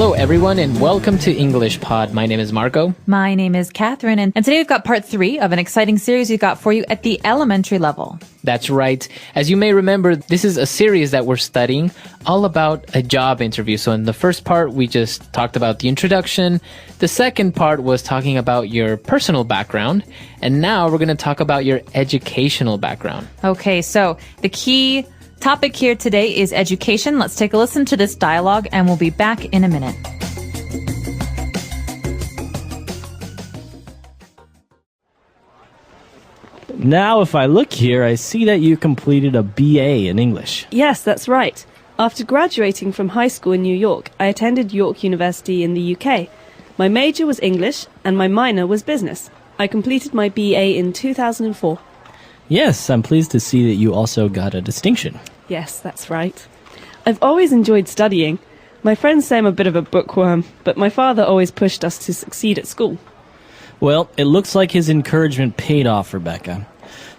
Hello, everyone, and welcome to EnglishPod. My name is Marco. My name is Catherine, and today we've got part 3 of an exciting series we've got for you at the elementary level. That's right. As you may remember, this is a series that we're studying all about a job interview. So in the first part, we just talked about the introduction. The second part was talking about your personal background. And now we're going to talk about your educational background. Okay, so the key topic here today is education. Let's take a listen to this dialogue, and we'll be back in a minute. Now, if I look here, I see that you completed a BA in English. Yes, that's right. After graduating from high school in New York, I attended York University in the UK. My major was English, and my minor was business. I completed my BA in 2004. Yes, I'm pleased to see that you also got a distinction. Yes, that's right. I've always enjoyed studying. My friends say I'm a bit of a bookworm, but my father always pushed us to succeed at school. Well, it looks like his encouragement paid off, Rebecca.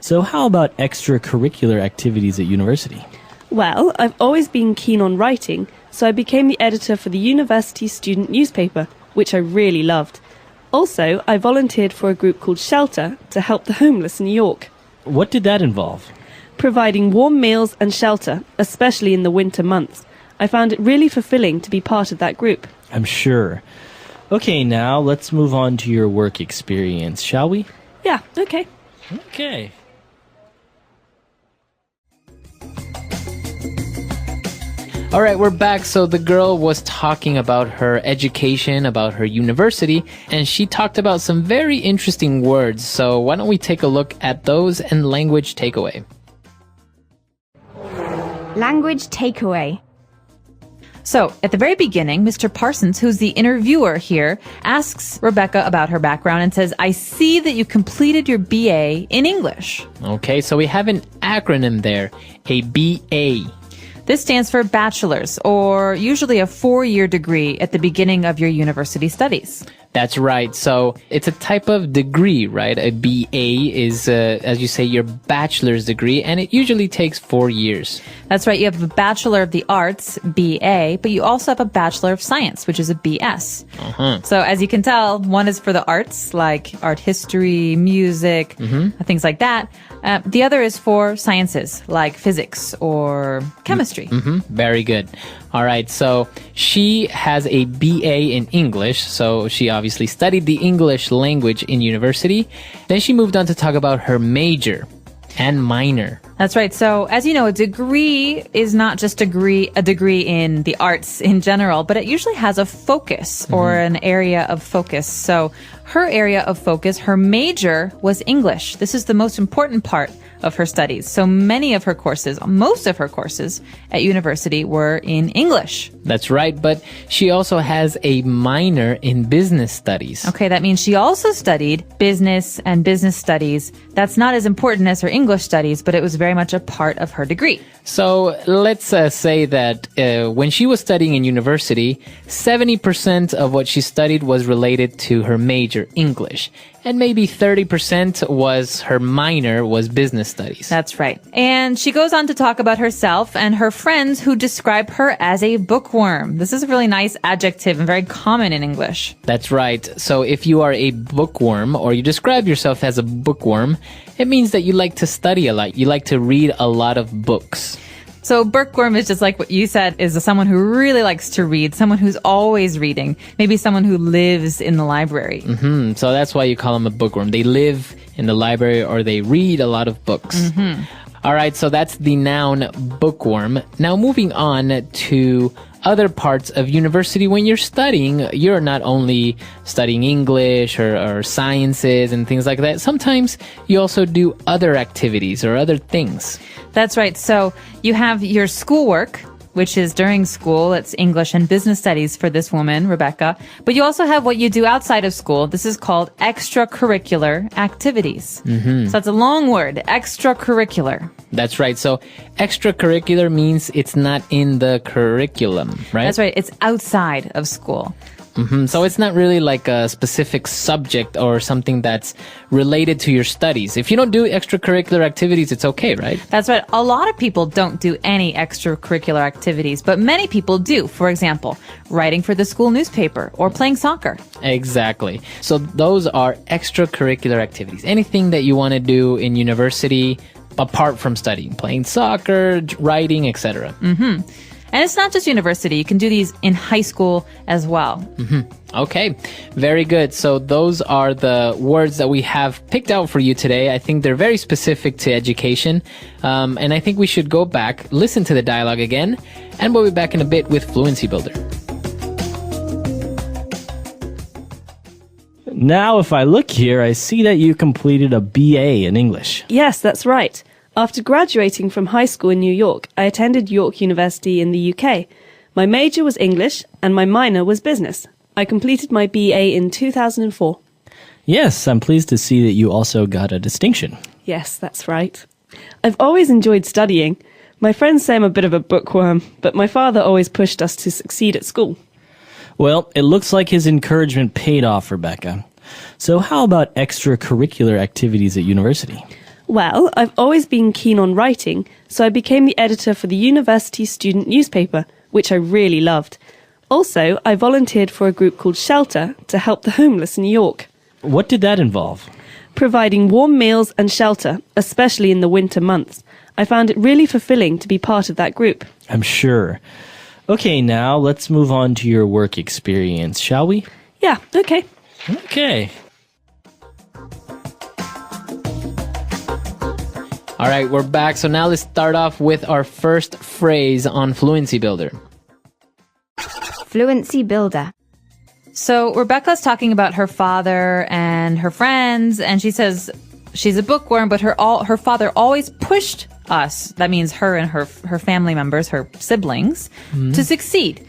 So how about extracurricular activities at university? Well, I've always been keen on writing, so I became the editor for the university student newspaper, which I really loved. Also, I volunteered for a group called Shelter to help the homeless in New York. What did that involve? Providing warm meals and shelter, especially in the winter months. I found it really fulfilling to be part of that group. I'm sure. Okay, now let's move on to your work experience, shall we? Yeah, okay. Okay. All right, we're back. So the girl was talking about her education, about her university, and she talked about some very interesting words. So why don't we take a look at those and language takeaway? Language takeaway. So, at the very beginning, Mr. Parsons, who's the interviewer here, asks Rebecca about her background and says, I see that you completed your BA in English. Okay, so we have an acronym there, a BA. This stands for bachelor's, or usually a 4-year degree at the beginning of your university studies. That's right. So it's a type of degree, right? A BA is, as you say, your bachelor's degree, and it usually takes 4 years. That's right. You have a Bachelor of the Arts, BA, but you also have a Bachelor of Science, which is a BS. So as you can tell, one is for the arts, like art history, music, things like that. The other is for sciences, like physics or chemistry. Very good. All right, so she has a BA in English, so she obviously studied the English language in university. Then she moved on to talk about her major and minor. That's right. So, as you know, a degree is not just a degree in the arts in general, but it usually has a focus or an area of focus. So, her area of focus, her major was English. This is the most important part of her studies. So many of her courses, most of her courses at university were in English. That's right, but she also has a minor in business studies. Okay, that means she also studied business and business studies. That's not as important as her English studies, but it was very much a part of her degree. So let's say that when she was studying in university, 70% of what she studied was related to her major, English. And maybe 30% was her minor, was business studies. That's right. And she goes on to talk about herself and her friends who describe her as a bookworm. This is a really nice adjective and very common in English. That's right. So if you are a bookworm or you describe yourself as a bookworm, it means that you like to study a lot. You like to read a lot of books. So bookworm is just like what you said, is someone who really likes to read, someone who's always reading, maybe someone who lives in the library. So that's why you call them a bookworm. They live in the library or they read a lot of books. All right, so that's the noun bookworm. Now moving on to other parts of university. When you're studying, you're not only studying English or sciences and things like that. Sometimes you also do other activities or other things. That's right. So you have your schoolwork, which is during school. It's English and business studies for this woman, Rebecca. But you also have what you do outside of school. This is called extracurricular activities. So that's a long word, extracurricular. That's right. So extracurricular means it's not in the curriculum, right? That's right. It's outside of school. So it's not really like a specific subject or something that's related to your studies. If you don't do extracurricular activities, it's okay, right? That's right. A lot of people don't do any extracurricular activities, but many people do. For example, writing for the school newspaper or playing soccer. Exactly. So those are extracurricular activities. Anything that you want to do in university apart from studying, playing soccer, writing, etc. And it's not just university. You can do these in high school as well. Okay, very good. So those are the words that we have picked out for you today. I think they're very specific to education. And I think we should go back, listen to the dialogue again, and we'll be back in a bit with Fluency Builder. Now, if I look here, I see that you completed a BA in English. Yes, that's right. After graduating from high school in New York, I attended York University in the UK. My major was English and my minor was business. I completed my BA in 2004. Yes, I'm pleased to see that you also got a distinction. Yes, that's right. I've always enjoyed studying. My friends say I'm a bit of a bookworm, but my father always pushed us to succeed at school. Well, it looks like his encouragement paid off, Rebecca. So how about extracurricular activities at university? Well, I've always been keen on writing, so I became the editor for the university student newspaper, which I really loved. Also, I volunteered for a group called Shelter to help the homeless in New York. What did that involve? Providing warm meals and shelter, especially in the winter months. I found it really fulfilling to be part of that group. I'm sure. Okay, now let's move on to your work experience, shall we? Yeah, okay. Okay. All right, we're back. So now let's start off with our first phrase on Fluency Builder. Fluency Builder. So Rebecca's talking about her father and her friends, and she says she's a bookworm, but her father always pushed us, that means her and her family members, her siblings, to succeed.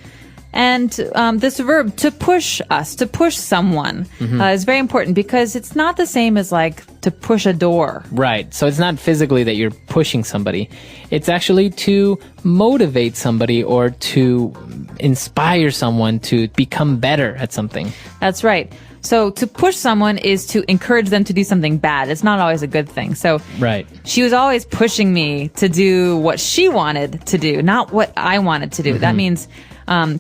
And this verb, to push us, to push someone, is very important because it's not the same as like to push a door. Right. So it's not physically that you're pushing somebody. It's actually to motivate somebody or to inspire someone to become better at something. That's right. So to push someone is to encourage them to do something bad. It's not always a good thing. So right. She was always pushing me to do what she wanted to do, not what I wanted to do. That means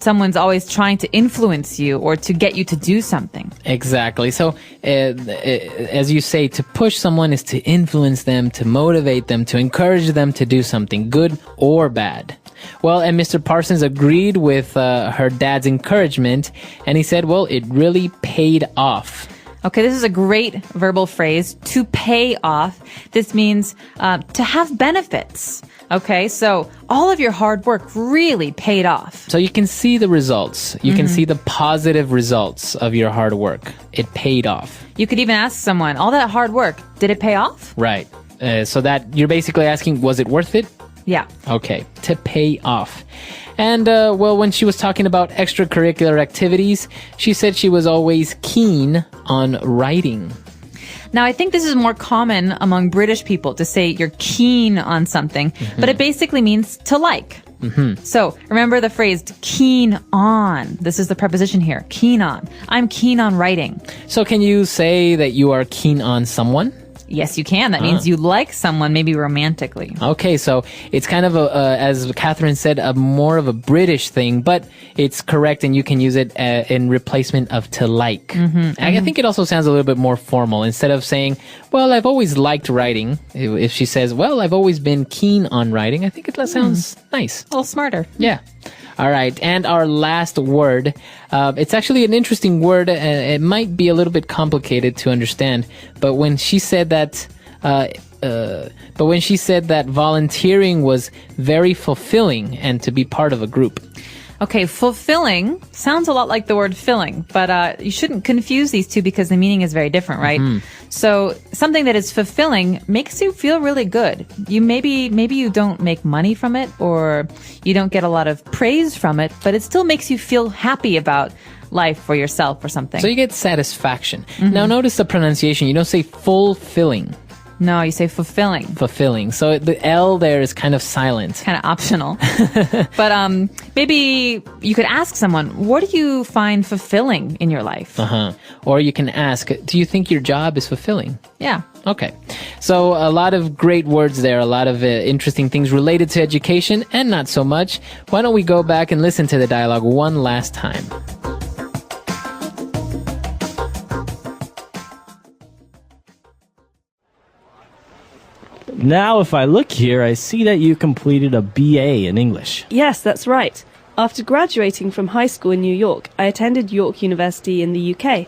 someone's always trying to influence you or to get you to do something. Exactly. So as you say, to push someone is to influence them, to motivate them, to encourage them to do something good or bad. Well, and Mr. Parsons agreed with her dad's encouragement, and he said, well, it really paid off. Okay, this is a great verbal phrase, to pay off. This means to have benefits. Okay, so all of your hard work really paid off. So you can see the results. You can see the positive results of your hard work. It paid off. You could even ask someone, all that hard work, did it pay off? Right. So that you're basically asking, was it worth it? Yeah. Okay, to pay off. And, well, when she was talking about extracurricular activities, she said she was always keen on writing. Now, I think this is more common among British people to say you're keen on something, but it basically means to like. So remember the phrase keen on. This is the preposition here, keen on. I'm keen on writing. So can you say that you are keen on someone? Yes, you can. That means you like someone, maybe romantically. Okay, so it's kind of, as Catherine said, a more of a British thing, but it's correct, and you can use it in replacement of to like. I think it also sounds a little bit more formal. Instead of saying, well, I've always liked writing, if she says, well, I've always been keen on writing, I think it sounds nice. A little smarter. Yeah. All right, and our last word, it's actually an interesting word. It might be a little bit complicated to understand, but when she said that, volunteering was very fulfilling and to be part of a group. Okay, fulfilling sounds a lot like the word filling, but you shouldn't confuse these two because the meaning is very different, right? So something that is fulfilling makes you feel really good. Maybe you don't make money from it or you don't get a lot of praise from it, but it still makes you feel happy about life or yourself or something. So you get satisfaction. Now notice the pronunciation. You don't say fulfilling. No, you say fulfilling. Fulfilling. So the L there is kind of silent. Kind of optional. But maybe you could ask someone, what do you find fulfilling in your life? Or you can ask, do you think your job is fulfilling? Yeah. Okay. So a lot of great words there, a lot of interesting things related to education and not so much. Why don't we go back and listen to the dialogue one last time? Now, if I look here, I see that you completed a BA in English. Yes, that's right. After graduating from high school in New York, I attended York University in the UK.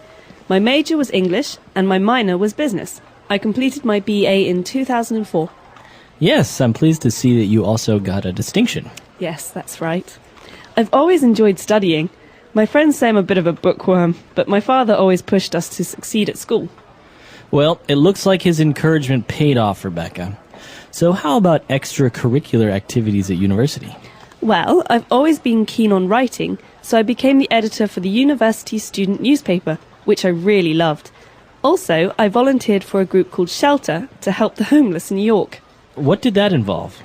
My major was English and my minor was business. I completed my BA in 2004. Yes, I'm pleased to see that you also got a distinction. Yes, that's right. I've always enjoyed studying. My friends say I'm a bit of a bookworm, but my father always pushed us to succeed at school. Well, it looks like his encouragement paid off, Rebecca. So how about extracurricular activities at university? Well, I've always been keen on writing, so I became the editor for the university student newspaper, which I really loved. Also, I volunteered for a group called Shelter to help the homeless in New York, What did that involve?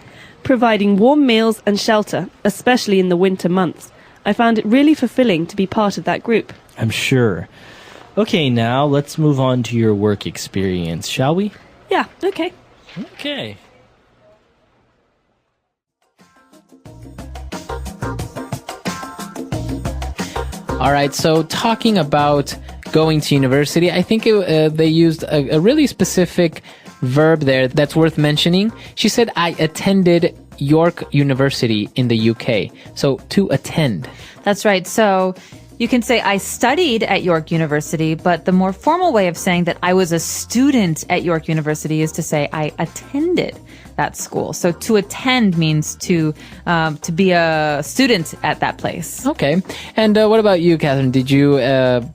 providing warm meals and shelter, especially in the winter months. I found it really fulfilling to be part of that group. I'm sure. Okay, now let's move on to your work experience, shall we? Yeah, okay. Okay. All right, so talking about going to university, I think they used a really specific verb there that's worth mentioning. She said, I attended York University in the UK. So to attend. That's right. So you can say I studied at York University, but the more formal way of saying that I was a student at York University is to say I attended that school. So to attend means to be a student at that place. Okay. And what about you, Catherine? Did you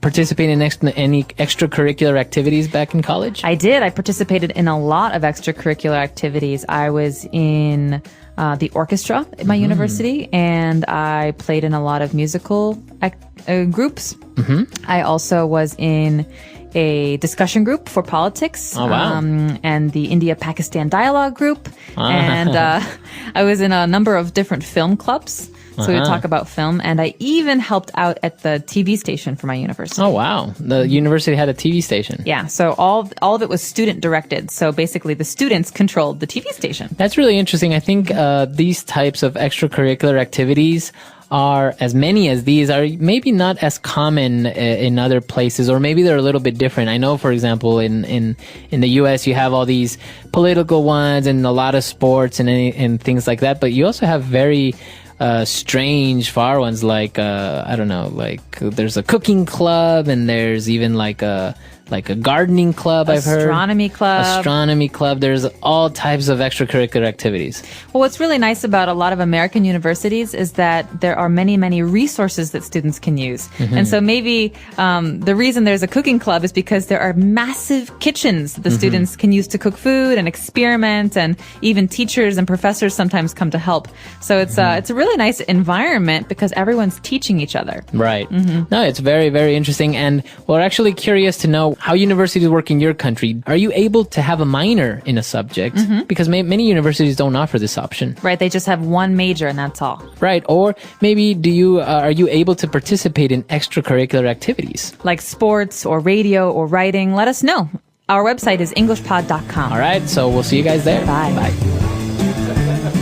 participate in any extracurricular activities back in college? I did. I participated in a lot of extracurricular activities. I was in the orchestra at my university, and I played in a lot of musical groups. I also was in a discussion group for politics. Oh, wow. And the India-Pakistan dialogue group. And I was in a number of different film clubs. So we would talk about film. And I even helped out at the TV station for my university. Oh, wow. The university had a TV station. Yeah, so all of it was student directed. So basically the students controlled the TV station. That's really interesting. I think these types of extracurricular activities are, as many as these, are maybe not as common in other places, or maybe they're a little bit different. I know, for example, in the U.S. you have all these political ones and a lot of sports and things like that, but you also have very strange far ones like I don't know, like there's a cooking club, and there's even like a gardening club. I've heard astronomy club. There's all types of extracurricular activities. Well, what's really nice about a lot of American universities is that there are many, many resources that students can use. And so maybe the reason there's a cooking club is because there are massive kitchens that the students can use to cook food and experiment, and even teachers and professors sometimes come to help. So it's a really nice environment because everyone's teaching each other. Right. No, it's very, very interesting. And we're actually curious to know how universities work in your country. Are you able to have a minor in a subject? Because many universities don't offer this option. Right. They just have one major and that's all. Right. Or maybe are you able to participate in extracurricular activities? Like sports or radio or writing? Let us know. Our website is EnglishPod.com. All right. So we'll see you guys there. Bye. Bye.